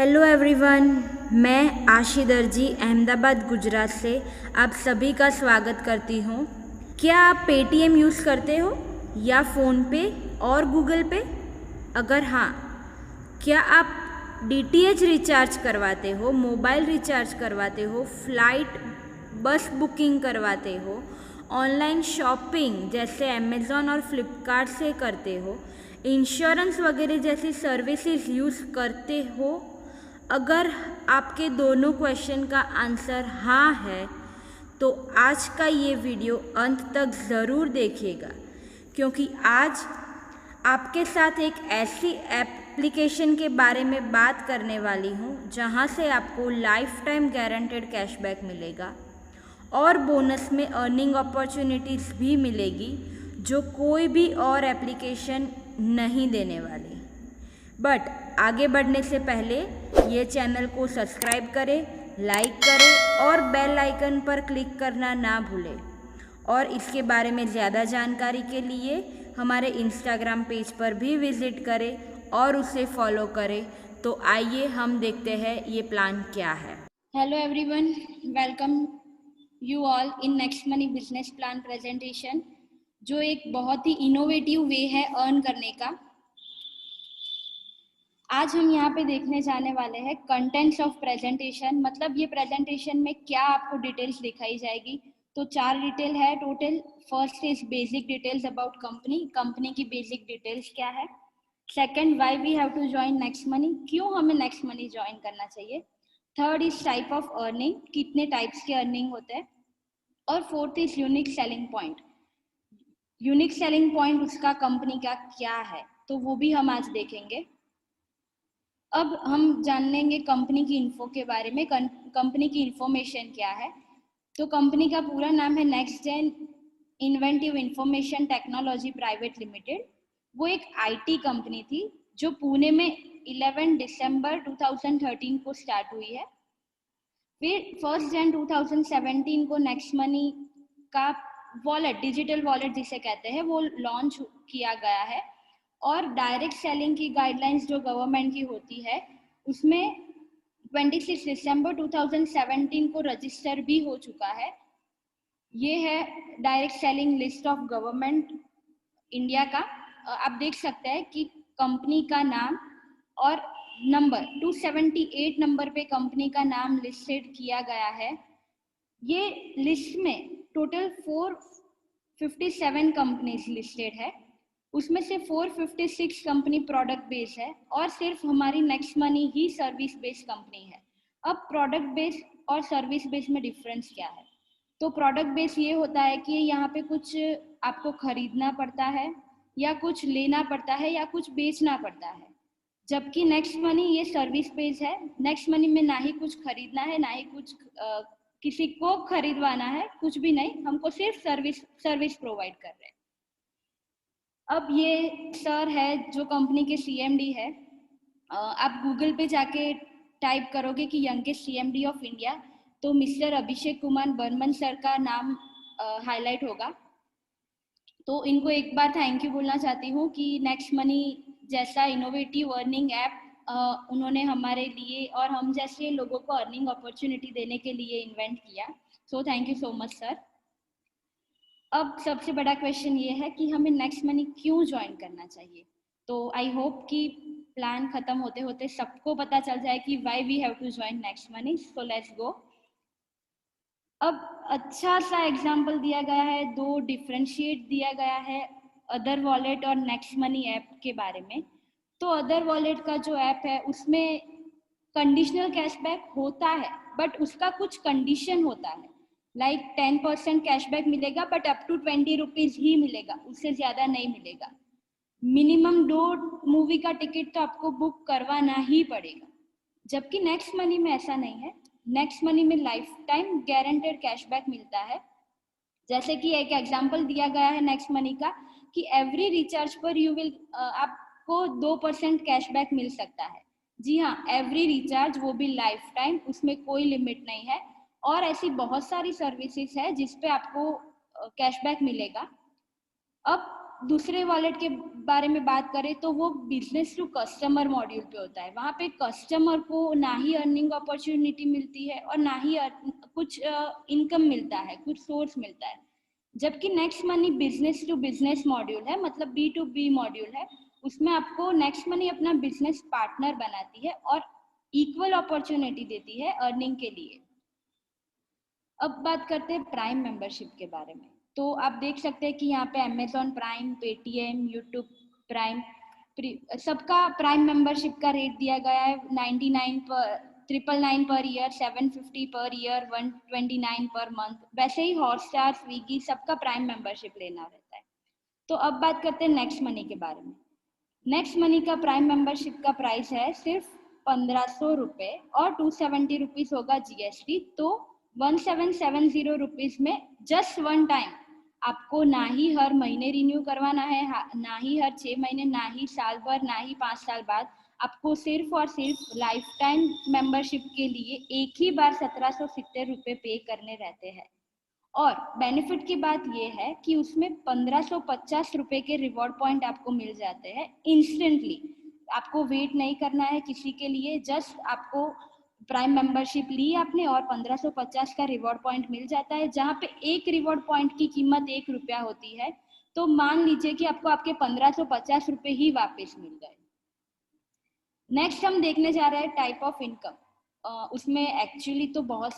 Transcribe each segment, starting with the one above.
Hello everyone, मैं आशी दर्जी अहमदाबाद गुजरात से आप सभी का स्वागत करती हूँ। क्या आप पेटीएम यूज़ करते हो या फ़ोनपे और गूगल पे? अगर हाँ, क्या आप डीटीएच रिचार्ज करवाते हो, मोबाइल रिचार्ज करवाते हो, फ्लाइट बस बुकिंग करवाते हो, ऑनलाइन शॉपिंग जैसे अमेज़ॉन और फ्लिपकार्ट से करते हो, इंश्योरेंस वगैरह जैसी सर्विसेज यूज़ करते हो? अगर आपके दोनों क्वेश्चन का आंसर हाँ है तो आज का ये वीडियो अंत तक ज़रूर देखिएगा, क्योंकि आज आपके साथ एक ऐसी एप्लीकेशन के बारे में बात करने वाली हूँ जहाँ से आपको लाइफ टाइम गारंटेड कैशबैक मिलेगा और बोनस में अर्निंग अपॉर्चुनिटीज़ भी मिलेगी जो कोई भी और एप्लीकेशन नहीं देने वाली। बट आगे बढ़ने से पहले ये चैनल को सब्सक्राइब करें, लाइक करें और बेल आइकन पर क्लिक करना ना भूलें। और इसके बारे में ज़्यादा जानकारी के लिए हमारे इंस्टाग्राम पेज पर भी विज़िट करें और उसे फॉलो करें। तो आइए हम देखते हैं ये प्लान क्या है। Hello everyone, welcome you all in next money business plan presentation, जो एक बहुत ही इनोवेटिव वे है अर्न करने का। आज हम यहाँ पे देखने जाने वाले हैं कंटेंट्स ऑफ प्रेजेंटेशन, मतलब ये प्रेजेंटेशन में क्या आपको डिटेल्स दिखाई जाएगी। तो 4 डिटेल है total. First is basic details about company की बेसिक डिटेल्स क्या है। Second, why we have to join next money, क्यों हमें नेक्स्ट मनी ज्वाइन करना चाहिए। Third is type of earning, कितने टाइप्स के अर्निंग होते हैं। और fourth is unique selling point. Unique selling point उसका कंपनी का क्या है, तो वो भी हम आज देखेंगे। अब हम जान लेंगे कंपनी की इन्फो के बारे में। कंपनी की इंफॉर्मेशन क्या है। तो कंपनी का पूरा नाम है next gen inventive information technology private limited. वो एक आईटी कंपनी थी जो पुणे में 11 दिसंबर 2013 को स्टार्ट हुई है। फिर 1 जन 2017 को नेक्स्ट मनी का वॉलेट, डिजिटल वॉलेट जिसे कहते हैं, वो लॉन्च किया गया है। और डायरेक्ट सेलिंग की गाइडलाइंस जो गवर्नमेंट की होती है उसमें 26 दिसंबर 2017 को रजिस्टर भी हो चुका है। ये है direct selling list of government India का। आप देख सकते हैं कि कंपनी का नाम और नंबर 278 नंबर पे कंपनी का नाम लिस्टेड किया गया है। ये लिस्ट में टोटल 457 कंपनीज लिस्टेड है, उसमें से 456 कंपनी प्रोडक्ट बेस है और सिर्फ हमारी नेक्स्ट मनी ही सर्विस बेस्ड कंपनी है। अब प्रोडक्ट बेस और सर्विस बेस में डिफरेंस क्या है। तो प्रोडक्ट बेस ये होता है कि यहाँ पे कुछ आपको खरीदना पड़ता है या कुछ लेना पड़ता है या कुछ बेचना पड़ता है, जबकि नेक्स्ट मनी ये सर्विस बेस है। नेक्स्ट मनी में ना ही कुछ खरीदना है ना ही कुछ किसी को खरीदवाना है, कुछ भी नहीं, हमको सिर्फ सर्विस प्रोवाइड कर रहे हैं। अब ये सर है जो कंपनी के सीएमडी है। आप गूगल पे जाके टाइप करोगे कि यंगेस्ट सीएमडी ऑफ इंडिया, तो मिस्टर अभिषेक कुमार बर्मन सर का नाम हाईलाइट होगा। तो इनको एक बार थैंक यू बोलना चाहती हूँ कि नेक्स्ट मनी जैसा इनोवेटिव अर्निंग ऐप उन्होंने हमारे लिए और हम जैसे लोगों को अर्निंग अपॉर्चुनिटी देने के लिए इन्वेंट किया। So thank you so much sir. अब सबसे बड़ा क्वेश्चन ये है कि हमें नेक्स्ट मनी क्यों ज्वाइन करना चाहिए। तो आई होप कि प्लान खत्म होते होते सबको पता चल जाए कि why we have to join next money. So let's go. अब अच्छा सा एग्जांपल दिया गया है, 2 डिफरेंशिएट दिया गया है अदर वॉलेट और नेक्स्ट मनी ऐप के बारे में। तो अदर वॉलेट का जो ऐप है उसमें कंडीशनल कैशबैक होता है, बट उसका कुछ कंडीशन होता है। लाइक 10% कैशबैक मिलेगा बट अप टू 20 रुपीज ही मिलेगा, उससे ज़्यादा नहीं मिलेगा। मिनिमम 2 मूवी का टिकट तो आपको बुक करवाना ही पड़ेगा, जबकि नेक्स्ट मनी में ऐसा नहीं है। नेक्स्ट मनी में लाइफ टाइम गारंटेड कैशबैक मिलता है। जैसे कि एक एग्जांपल दिया गया है नेक्स्ट मनी का कि एवरी रिचार्ज पर यू विल आपको 2% कैशबैक मिल सकता है। जी हाँ, एवरी रिचार्ज, वो भी लाइफ टाइम, उसमें कोई लिमिट नहीं है। और ऐसी बहुत सारी सर्विसेज है जिस पे आपको कैशबैक मिलेगा। अब दूसरे वॉलेट के बारे में बात करें तो वो बिजनेस टू कस्टमर मॉड्यूल पे होता है। वहाँ पे कस्टमर को ना ही अर्निंग अपॉर्चुनिटी मिलती है और ना ही कुछ इनकम मिलता है, कुछ सोर्स मिलता है। जबकि next money business to business module है, मतलब B2B मॉड्यूल है। उसमें आपको नेक्स्ट मनी अपना बिजनेस पार्टनर बनाती है और इक्वल अपॉर्चुनिटी देती है अर्निंग के लिए। अब बात करते हैं प्राइम मेंबरशिप के बारे में। तो आप देख सकते हैं कि यहाँ पे Amazon prime, Paytm, YouTube prime, सबका प्राइम मेंबरशिप का रेट दिया गया है 999 per year, 750 per year, 129 per month. वैसे ही हॉटस्टार, स्विगी सबका प्राइम मेंबरशिप लेना रहता है। तो अब बात करते हैं नेक्स्ट मनी के बारे में। नेक्स्ट मनी का प्राइम मेंबरशिप का प्राइस है सिर्फ 1500 रुपये और 270 रुपीज होगा जीएसटी। तो 1770 रुपीज में जस्ट वन टाइम आपको ना ही हर महीने रिन्यू करवाना है, ना ही हर 6 महीने, ना ही साल भर, ना ही 5 साल बाद। आपको सिर्फ और सिर्फ लाइफ टाइम मेंबरशिप के लिए एक ही बार 1770 रुपये पे करने रहते हैं। और बेनिफिट की बात ये है कि उसमें 1550 रुपये के रिवॉर्ड पॉइंट आपको मिल जाते हैं इंस्टेंटली। आपको वेट नहीं करना है किसी के लिए, जस्ट आपको प्राइम मेंबरशिप ली आपने और 1550 का रिवॉर्ड पॉइंट मिल जाता है। जहाँ पे एक रिवॉर्ड पॉइंट की कीमत 1 रुपया होती है, तो मान लीजिए कि आपको आपके 1550 रुपये ही वापस मिल गए। नेक्स्ट हम देखने जा रहे हैं टाइप ऑफ इनकम। उसमें एक्चुअली तो बहुत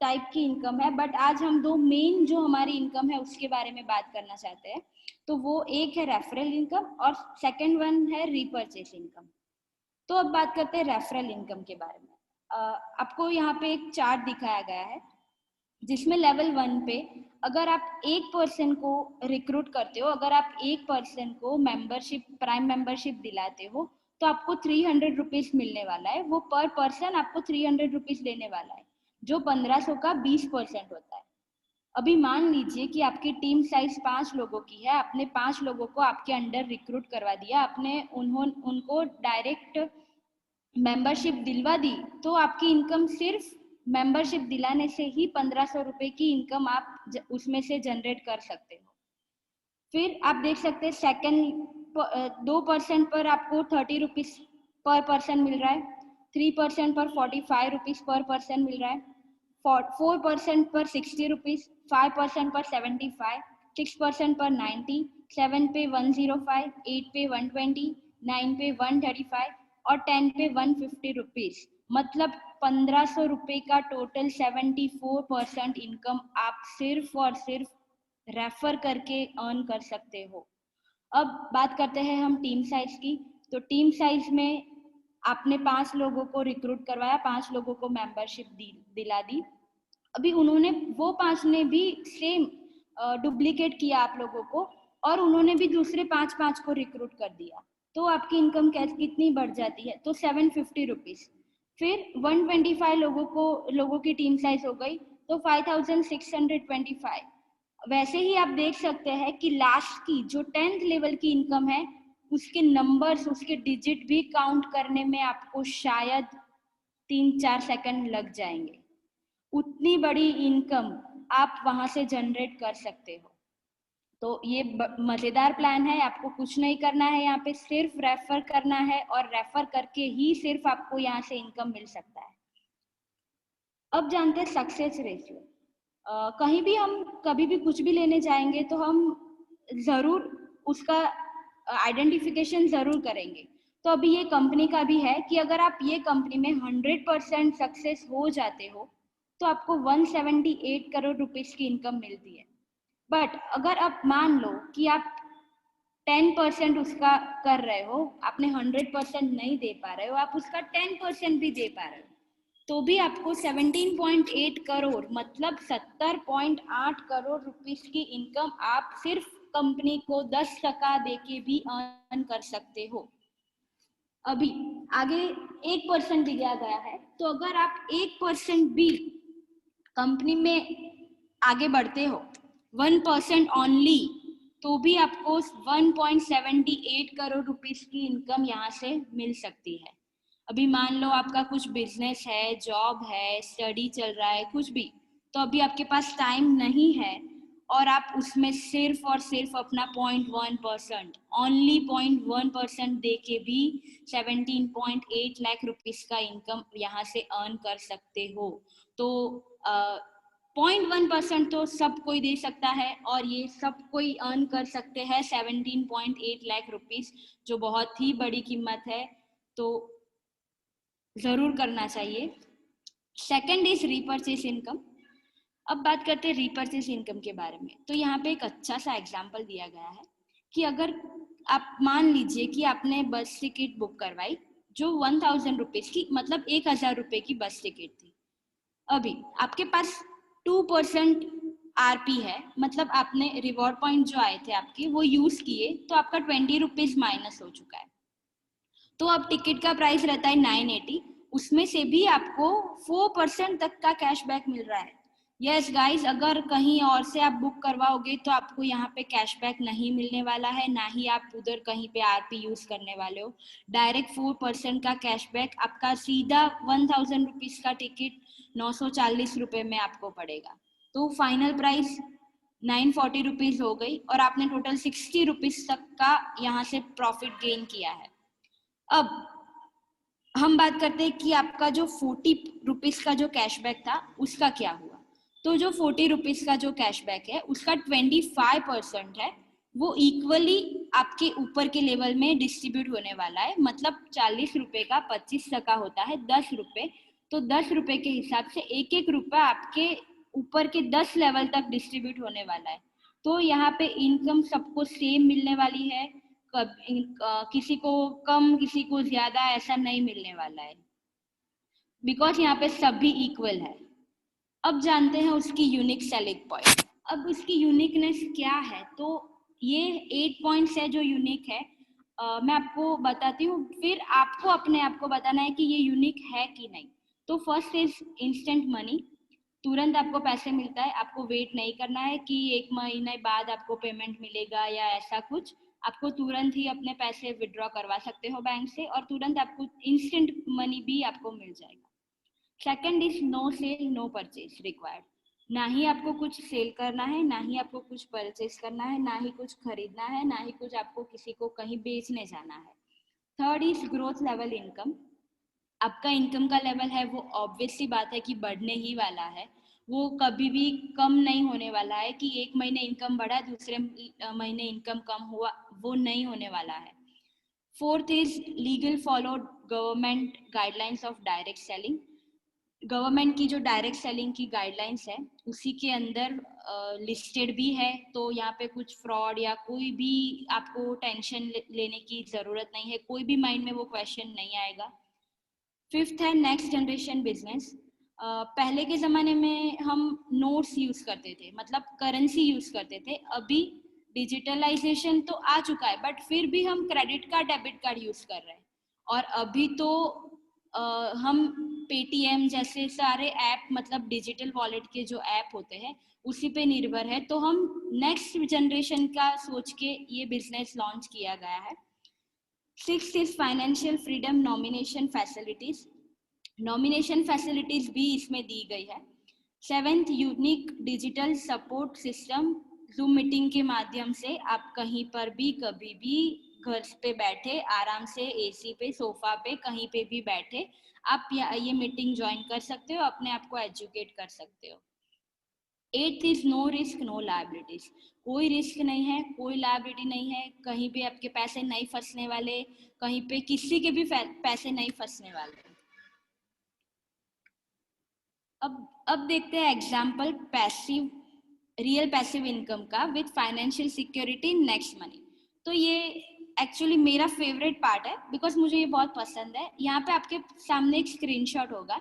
टाइप की इनकम है, बट आज हम दो मेन जो हमारी इनकम है उसके बारे में बात करना चाहते हैं। तो वो एक है रेफरल इनकम और सेकंड वन है रीपरचेस इनकम। तो अब बात करते हैं रेफरल इनकम के बारे में। आपको यहाँ पे एक चार्ट दिखाया गया है जिसमें लेवल 1 पे अगर आप एक पर्सन को रिक्रूट करते हो, अगर आप एक पर्सन को मेंबरशिप, प्राइम मेंबरशिप दिलाते हो, तो आपको 300 रुपीज मिलने वाला है। वो पर पर्सन आपको 300 रुपीज देने वाला है, जो 1500 का 20% होता है। अभी मान लीजिए कि आपकी टीम साइज 5 लोगों की है, आपने 5 लोगों को आपके अंडर रिक्रूट करवा दिया, आपने उनको डायरेक्ट मेंबरशिप दिलवा दी, तो आपकी इनकम सिर्फ मेंबरशिप दिलाने से ही 1500 रुपये की इनकम आप उसमें से जनरेट कर सकते हो। फिर आप देख सकते हैं सेकंड 2% पर आपको 30 रुपीज पर पर्सन मिल रहा है, 3% पर 45 रुपीज पर पर्सन मिल रहा है, 4% पर 60 रुपीज, 5% पर 75, 6% पर 90, 7 पे 105, 8 पे 120, 9 पे 135 और 10 पे 150 रुपीज। मतलब 1500 रुपये का टोटल 74% इनकम आप सिर्फ और सिर्फ रेफर करके अर्न कर सकते हो। अब बात करते हैं हम टीम साइज की। तो टीम साइज में आपने 5 लोगों को रिक्रूट करवाया, 5 लोगों को मेंबरशिप दिला दी। अभी उन्होंने, वो 5 ने भी सेम डुप्लीकेट किया आप लोगों को और उन्होंने भी दूसरे 5 को रिक्रूट कर दिया, तो आपकी इनकम कितनी बढ़ जाती है, तो 750 रुपीज। फिर 125 लोगों की टीम साइज हो गई, तो 5625। वैसे ही आप देख सकते हैं कि लास्ट की जो 10th लेवल की इनकम है, उसके नंबर्स, उसके डिजिट भी काउंट करने में आपको शायद 3-4 सेकंड लग जाएंगे। उतनी बड़ी इनकम आप वहां से जनरेट कर सकते हो। तो ये मजेदार प्लान है। आपको कुछ नहीं करना है, यहाँ पे सिर्फ रेफर करना है और रेफर करके ही सिर्फ आपको यहाँ से इनकम मिल सकता है। अब जानते हैं सक्सेस रेशियो। कहीं भी हम कभी भी कुछ भी लेने जाएंगे तो हम जरूर उसका आइडेंटिफिकेशन जरूर करेंगे। तो अभी ये कंपनी का भी है कि अगर आप ये कंपनी में 100% सक्सेस हो जाते हो तो आपको 178 करोड़ रुपीस की इनकम मिलती है। बट अगर आप मान लो कि आप 10% उसका कर रहे हो, आपने 100% नहीं दे पा रहे हो, आप उसका 10% भी दे पा रहे हो, तो भी आपको 17.8 करोड़ मतलब 70.8 करोड़ रुपीस की इनकम आप सिर्फ कंपनी को 10% देके भी अर्न कर सकते हो। अभी आगे 1% दिया गया है, तो अगर आप 1% भी कंपनी में आगे बढ़ते हो, 1% ओनली, तो भी आपको 1.78 करोड़ रुपीस की इनकम यहाँ से मिल सकती है। अभी मान लो आपका कुछ बिजनेस है, जॉब है, स्टडी चल रहा है, कुछ भी, तो अभी आपके पास टाइम नहीं है और आप उसमें सिर्फ और सिर्फ अपना 0.1%, ओनली 0.1% दे के भी 17.8 लाख रुपीस का इनकम यहाँ से अर्न कर सकते हो। तो 0.1% तो सब कोई दे सकता है और ये सब कोई अर्न कर सकते हैं 17.8 लाख रुपीस, जो बहुत ही बड़ी कीमत है, तो जरूर करना चाहिए। Second is repurchase income. अब बात करते हैं रीपर्चेस इनकम के बारे में। तो यहाँ पे एक अच्छा सा एग्जांपल दिया गया है कि अगर आप मान लीजिए कि आपने बस टिकट बुक करवाई जो 1000 रुपीज की, मतलब 1000 रुपए की बस टिकट थी। अभी आपके पास 2% आरपी है, मतलब आपने रिवॉर्ड पॉइंट जो आए थे आपके वो यूज किए, तो आपका 20 रुपीज माइनस हो चुका है। तो अब टिकट का प्राइस रहता है 980, उसमें से भी आपको 4% तक का कैशबैक मिल रहा है। यस गाइस, अगर कहीं और से आप बुक करवाओगे तो आपको यहाँ पे कैशबैक नहीं मिलने वाला है, ना ही आप उधर कहीं पे आरपी यूज करने वाले हो। डायरेक्ट 4% का कैशबैक आपका सीधा 1000 रुपीज का टिकट 940 रुपए में आपको पड़ेगा। तो फाइनल प्राइस 940 रुपीज हो गई और आपने टोटल 60 रुपीज तक का यहाँ से प्रॉफिट गेन किया है। अब हम बात करते हैं कि आपका जो 40 रुपीज का जो कैशबैक था उसका क्या हुआ। तो जो 40 रुपीज का जो कैशबैक है उसका 25% है, वो इक्वली आपके ऊपर के लेवल में डिस्ट्रीब्यूट होने वाला है। मतलब 40 रुपए का 25% होता है 10 रुपए, तो 10 रुपए के हिसाब से एक एक रुपया आपके ऊपर के 10 लेवल तक डिस्ट्रीब्यूट होने वाला है। तो यहाँ पे इनकम सबको सेम मिलने वाली है, किसी को कम किसी को ज्यादा ऐसा नहीं मिलने वाला है, बिकॉज यहाँ पे सभी इक्वल है। अब जानते हैं उसकी यूनिक सेलिंग पॉइंट। अब उसकी यूनिकनेस क्या है, तो ये 8 पॉइंट्स है जो यूनिक है। मैं आपको बताती हूँ, फिर आपको अपने आप को बताना है कि ये यूनिक है कि नहीं। तो फर्स्ट इज इंस्टेंट मनी, तुरंत आपको पैसे मिलता है, आपको वेट नहीं करना है कि 1 महीने बाद आपको पेमेंट मिलेगा या ऐसा कुछ। आपको तुरंत ही अपने पैसे विड्रॉ करवा सकते हो बैंक से और तुरंत आपको इंस्टेंट मनी भी आपको मिल जाएगा। Second is no sale no purchase required, ना ही आपको कुछ सेल करना है, ना ही आपको कुछ परचेज करना है, ना ही कुछ खरीदना है, ना ही कुछ आपको किसी को कहीं बेचने जाना है। Third is growth level income. आपका इनकम का लेवल है वो ऑब्वियस सी बात है कि बढ़ने ही वाला है, वो कभी भी कम नहीं होने वाला है कि एक महीने इनकम बढ़ा दूसरे महीने इनकम कम हुआ, वो नहीं होने वाला है। Fourth is legal follow government guidelines of direct selling. Government की जो डायरेक्ट सेलिंग की गाइडलाइंस है उसी के अंदर लिस्टेड भी है, तो यहाँ पे कुछ फ्रॉड या कोई भी आपको टेंशन लेने की जरूरत नहीं है, कोई भी माइंड में वो क्वेश्चन नहीं आएगा। फिफ्थ है नेक्स्ट जनरेशन बिजनेस। पहले के ज़माने में हम नोट्स यूज़ करते थे, मतलब करेंसी यूज़ करते थे। अभी डिजिटलाइजेशन तो आ चुका है, बट फिर भी हम credit card debit card use कर रहे हैं। और अभी तो हम पेटीएम जैसे सारे ऐप, मतलब डिजिटल वॉलेट के जो ऐप होते हैं उसी पे निर्भर है। तो हम नेक्स्ट जनरेशन का सोच के ये बिजनेस लॉन्च किया गया है। Sixth is financial freedom nomination facilities. Nomination facilities भी इसमें दी गई है। Seventh unique digital support system. Zoom meeting के माध्यम से आप कहीं पर भी कभी भी घर पे बैठे आराम से एसी पे सोफा पे कहीं पे भी बैठे आप ये मीटिंग ज्वाइन कर सकते हो, अपने आप को एजुकेट कर सकते हो। Eighth is no risk no liabilities. कोई रिस्क नहीं है, कोई लायबिलिटी नहीं है, कहीं पे आपके पैसे नहीं फंसने वाले, कहीं पे किसी के भी पैसे नहीं फंसने वाले। अब देखते हैं example passive, real passive income का with financial security next money. तो ये एक्चुअली मेरा फेवरेट पार्ट है बिकॉज मुझे ये बहुत पसंद है। यहाँ पे आपके सामने एक स्क्रीनशॉट होगा,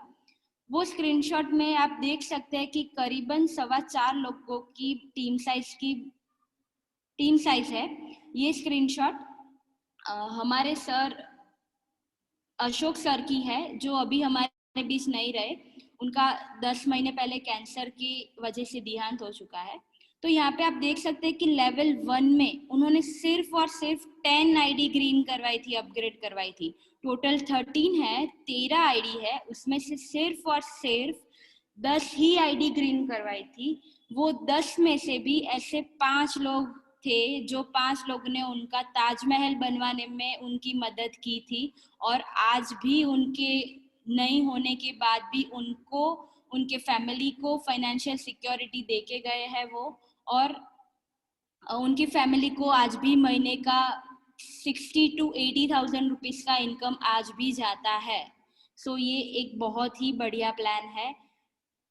वो स्क्रीनशॉट में आप देख सकते हैं कि करीबन 4.25 लोगों की टीम साइज है। ये स्क्रीनशॉट हमारे सर अशोक सर की है, जो अभी हमारे बीच नहीं रहे। उनका 10 महीने पहले कैंसर की वजह से देहांत हो चुका है। तो यहाँ पे आप देख सकते हैं कि लेवल 1 में उन्होंने सिर्फ और सिर्फ 10 आईडी ग्रीन करवाई थी, अपग्रेड करवाई थी। टोटल 13 है, 13 आईडी है, उसमें से सिर्फ और सिर्फ 10 ही आईडी ग्रीन करवाई थी। वो 10 में से भी ऐसे 5 लोग थे जो 5 लोग ने उनका ताजमहल बनवाने में उनकी मदद की थी, और आज भी उनके नहीं होने के बाद भी उनको, उनके फैमिली को फाइनेंशियल सिक्योरिटी दे के गए हैं वो, और उनकी फैमिली को आज भी महीने का 60 to 80,000 रुपीज़ का इनकम आज भी जाता है। सो ये एक बहुत ही बढ़िया प्लान है,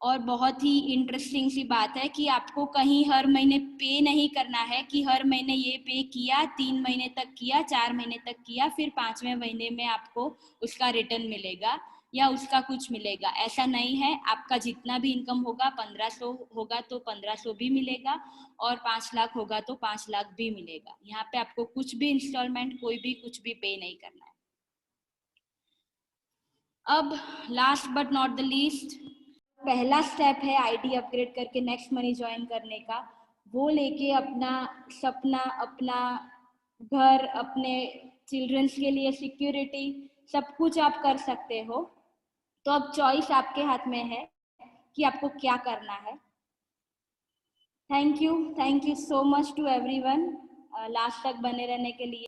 और बहुत ही इंटरेस्टिंग सी बात है कि आपको कहीं हर महीने पे नहीं करना है कि हर महीने ये पे किया, 3 महीने तक किया, 4 महीने तक किया, फिर 5वें महीने में आपको उसका रिटर्न मिलेगा या उसका कुछ मिलेगा। ऐसा नहीं है, आपका जितना भी इनकम होगा, 1500 होगा तो 1500 भी मिलेगा, और 5 लाख होगा तो 5 लाख भी मिलेगा। यहाँ पे आपको कुछ भी इंस्टॉलमेंट, कोई भी कुछ भी पे नहीं करना है। अब last but not the least, पहला स्टेप है आईडी अपग्रेड करके नेक्स्ट मनी ज्वाइन करने का। वो लेके अपना सपना, अपना घर, अपने चिल्ड्रंस के लिए सिक्योरिटी, सब कुछ आप कर सकते हो। तो अब चॉइस आपके हाथ में है कि आपको क्या करना है। Thank you so much to everyone last तक बने रहने के लिए।